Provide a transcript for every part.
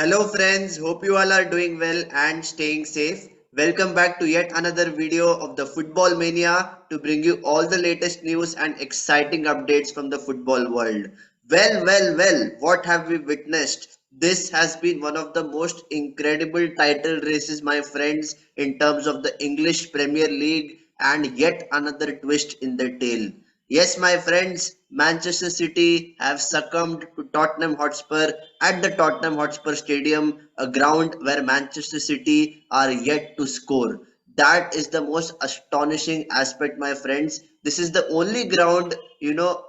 Hello friends, hope you all are doing well and staying safe. Welcome back to yet another video of the Football Mania to bring you all the latest news and exciting updates from the football world. Well, what have we witnessed? This has been one of the most incredible title races, my friends, in terms of the English Premier League, and yet another twist in the tale. Yes, my friends, Manchester City have succumbed to Tottenham Hotspur at the Tottenham Hotspur Stadium, a ground where Manchester City are yet to score. That is the most astonishing aspect, my friends. This is the only ground,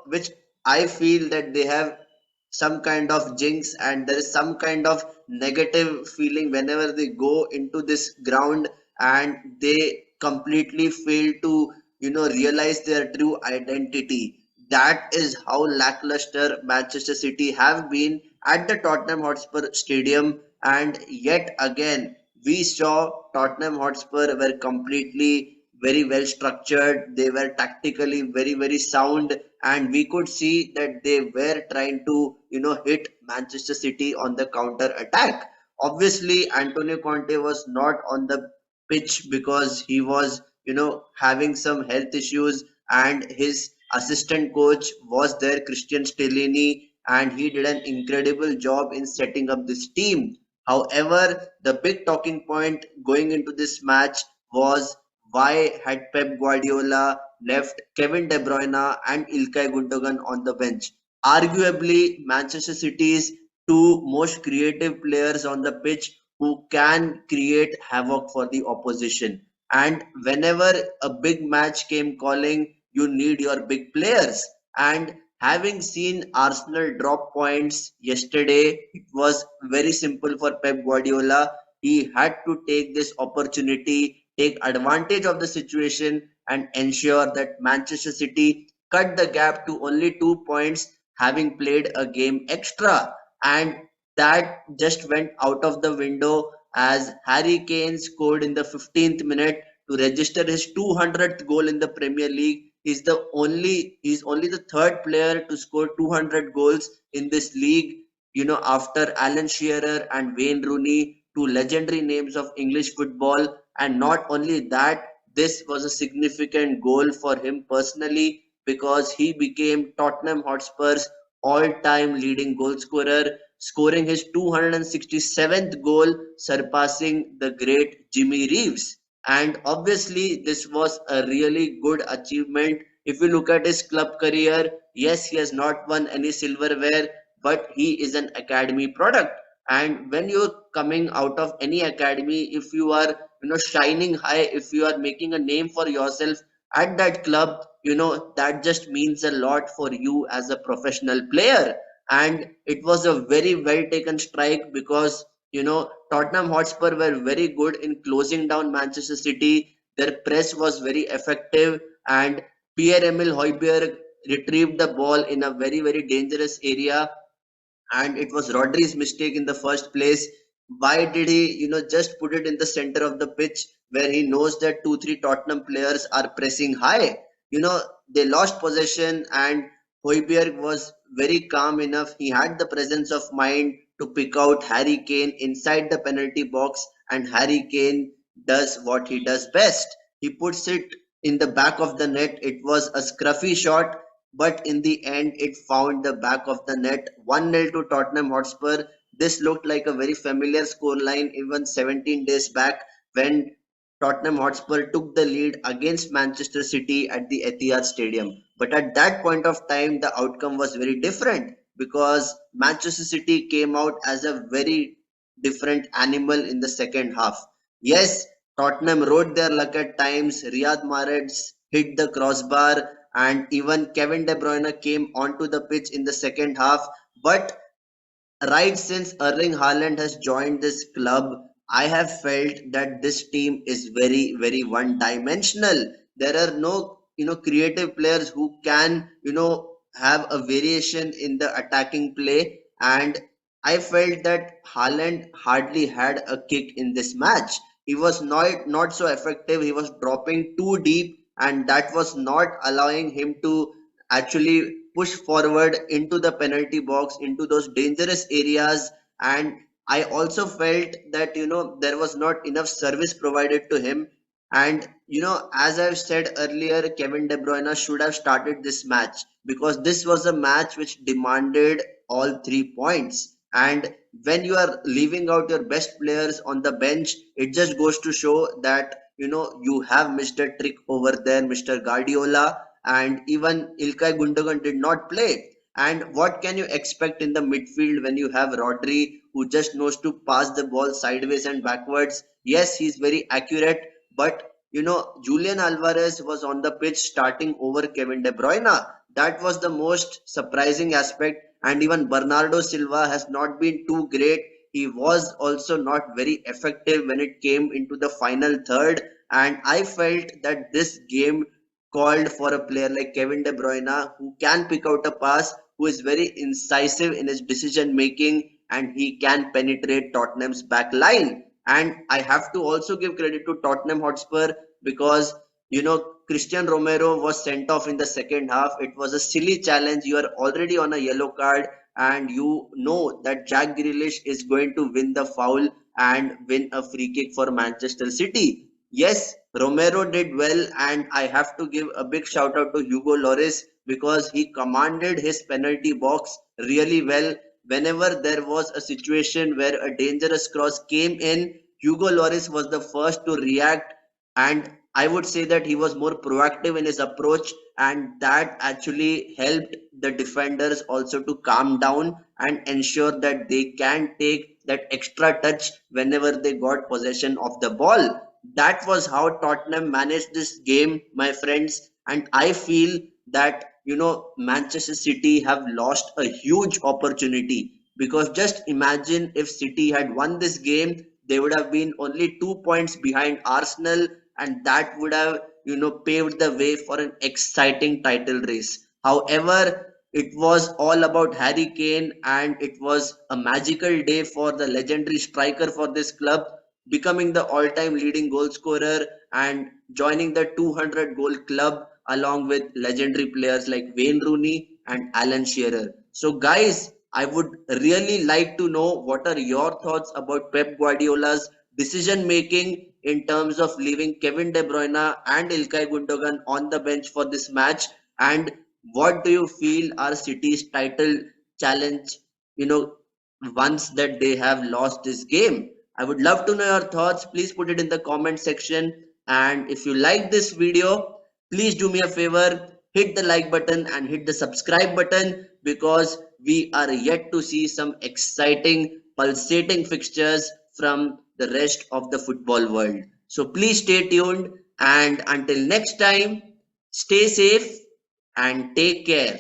which I feel that they have some kind of jinx and there is some kind of negative feeling whenever they go into this ground and they completely fail to realize their true identity. That is how lackluster Manchester City have been at the Tottenham Hotspur Stadium, and yet again we saw Tottenham Hotspur were completely very well structured. They were tactically very sound, and we could see that they were trying to hit Manchester City on the counter attack. Obviously, Antonio Conte was not on the pitch because he was having some health issues, and his assistant coach was there, Christian Stellini, and he did an incredible job in setting up this team. However, the big talking point going into this match was why had Pep Guardiola left Kevin De Bruyne and Ilkay Gundogan on the bench? Arguably, Manchester City's two most creative players on the pitch who can create havoc for the opposition. And whenever a big match came calling, you need your big players. And having seen Arsenal drop points yesterday, it was very simple for Pep Guardiola. He had to take this opportunity, take advantage of the situation, and ensure that Manchester City cut the gap to only 2 points, having played a game extra. And that just went out of the window as Harry Kane scored in the 15th minute to register his 200th goal in the Premier League. He's only the third player to score 200 goals in this league, after Alan Shearer and Wayne Rooney, two legendary names of English football. And not only that, this was a significant goal for him personally because he became Tottenham Hotspur's all-time leading goal scorer, scoring his 267th goal, surpassing the great Jimmy Reeves. And obviously, this was a really good achievement. If you look at his club career, yes, he has not won any silverware, but he is an academy product. And when you're coming out of any academy, if you are shining high, if you are making a name for yourself at that club, that just means a lot for you as a professional player. And it was a very well taken strike because Tottenham Hotspur were very good in closing down Manchester City. Their press was very effective, and Pierre-Emile Højbjerg retrieved the ball in a very dangerous area, and it was Rodri's mistake in the first place. Why did he, just put it in the center of the pitch where he knows that 2-3 Tottenham players are pressing high? They lost possession, and Højbjerg was very calm enough. He had the presence of mind to pick out Harry Kane inside the penalty box, and Harry Kane does what he does best. He puts it in the back of the net. It was a scruffy shot, but in the end it found the back of the net. 1-0 to Tottenham Hotspur. This looked like a very familiar scoreline even 17 days back when Tottenham Hotspur took the lead against Manchester City at the Etihad Stadium. But at that point of time, the outcome was very different because Manchester City came out as a very different animal in the second half. Yes, Tottenham rode their luck at times. Riyad Mahrez hit the crossbar, and even Kevin De Bruyne came onto the pitch in the second half. But right since Erling Haaland has joined this club, I have felt that this team is very one-dimensional. There are no, creative players who can, have a variation in the attacking play. And I felt that Haaland hardly had a kick in this match. He was not so effective. He was dropping too deep, and that was not allowing him to actually push forward into the penalty box, into those dangerous areas. And I also felt that there was not enough service provided to him. And as I've said earlier, Kevin De Bruyne should have started this match because this was a match which demanded all 3 points. And when you are leaving out your best players on the bench, it just goes to show that you have missed a trick over there, Mr. Guardiola. And even Ilkay Gundogan did not play. And what can you expect in the midfield when you have Rodri, who just knows to pass the ball sideways and backwards? Yes, he's very accurate, but Julian Alvarez was on the pitch starting over Kevin De Bruyne. That was the most surprising aspect. And even Bernardo Silva has not been too great. He was also not very effective when it came into the final third. And I felt that this game called for a player like Kevin De Bruyne who can pick out a pass, who is very incisive in his decision making, and he can penetrate Tottenham's back line. And I have to also give credit to Tottenham Hotspur because Christian Romero was sent off in the second half. It was a silly challenge. You are already on a yellow card, and you know that Jack Grealish is going to win the foul and win a free kick for Manchester City. Yes, Romero did well, and I have to give a big shout out to Hugo Lloris because he commanded his penalty box really well. Whenever there was a situation where a dangerous cross came in, Hugo Lloris was the first to react, and I would say that he was more proactive in his approach, and that actually helped the defenders also to calm down and ensure that they can take that extra touch whenever they got possession of the ball. That was how Tottenham managed this game, my friends. And I feel that, Manchester City have lost a huge opportunity because just imagine if City had won this game, they would have been only 2 points behind Arsenal, and that would have, paved the way for an exciting title race. However, it was all about Harry Kane, and it was a magical day for the legendary striker for this club, becoming the all-time leading goal scorer and joining the 200 goal club along with legendary players like Wayne Rooney and Alan Shearer. So guys, I would really like to know what are your thoughts about Pep Guardiola's decision making in terms of leaving Kevin De Bruyne and Ilkay Gundogan on the bench for this match, and what do you feel are City's title challenge, you know, once that they have lost this game? I would love to know your thoughts. Please put it in the comment section. And if you like this video, please do me a favor, hit the like button and hit the subscribe button because we are yet to see some exciting, pulsating fixtures from the rest of the football world. So please stay tuned and until next time, stay safe and take care.